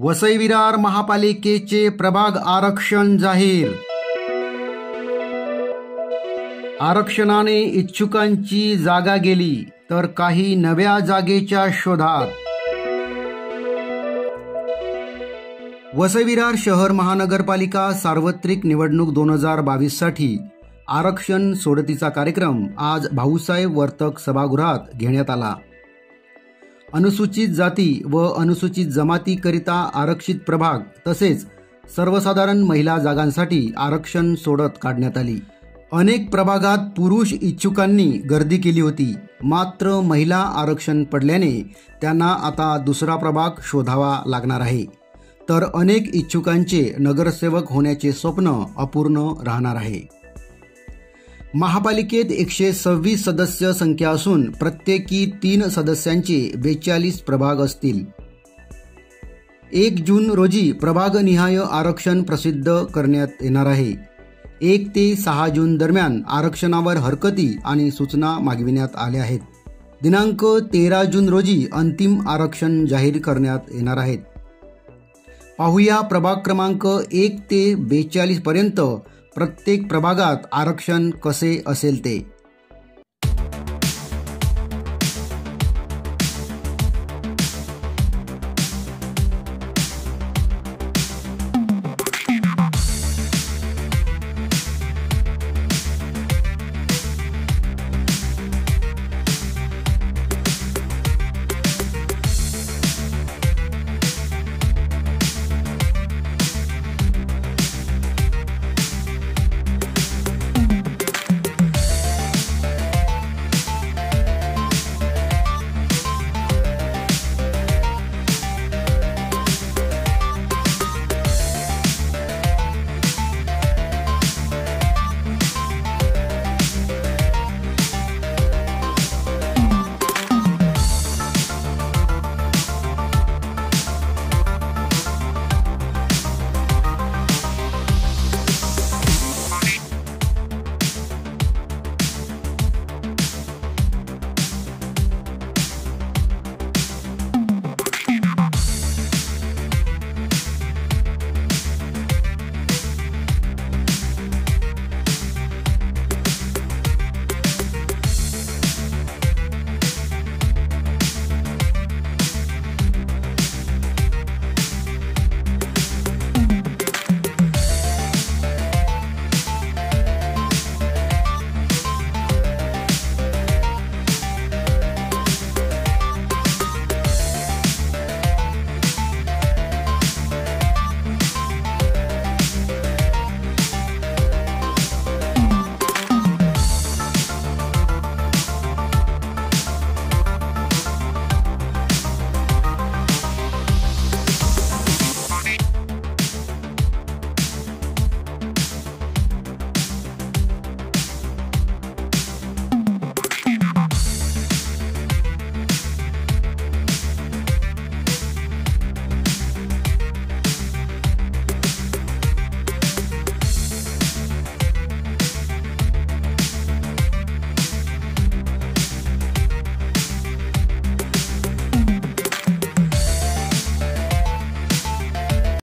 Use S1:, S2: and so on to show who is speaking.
S1: वसई-विरार महापालिकेचे प्रभाग आरक्षण जाहीर। आरक्षणाने इच्छुकांची जागा गेली तर काही नव्या जागेच्या शोधात। वसई-विरार शहर महानगरपालिका सार्वत्रिक निवडणूक 2022 साठी आरक्षण सोडतीचा कार्यक्रम आज भाऊसाहेब वर्तक सभागृहात घेण्यात आला। अनुसूचित जाती व अनुसूचित जमातीकरिता आरक्षित प्रभाग तसेच सर्वसाधारण महिला जागांसाठी आरक्षण सोडत काढण्यात आली। अनेक प्रभागात पुरुष इच्छुकांनी गर्दी केली होती, मात्र महिला आरक्षण पडल्याने त्यांना आता दुसरा प्रभाग शोधावा लागणार आहे, तर अनेक इच्छुकांचे नगरसेवक होण्याचे स्वप्न अपूर्ण राहणार आहे। महापालिकेत 126 सदस्य संख्या असून प्रत्येकी 3 सदस्यांचे 42 प्रभाग असतील। 1 जून रोजी प्रभागनिहाय आरक्षण प्रसिद्ध करण्यात येणार आहे। 1 ते 6 जून दरम्यान आरक्षणावर हरकती आणि सूचना मागविण्यात आल्या आहेत। दिनांक 13 जून रोजी अंतिम आरक्षण जाहीर करण्यात येणार आहेत। पाहूया प्रभाग क्रमांक 1 ते 42 पर्यंत प्रत्येक प्रभागात आरक्षण कसे असेल ते।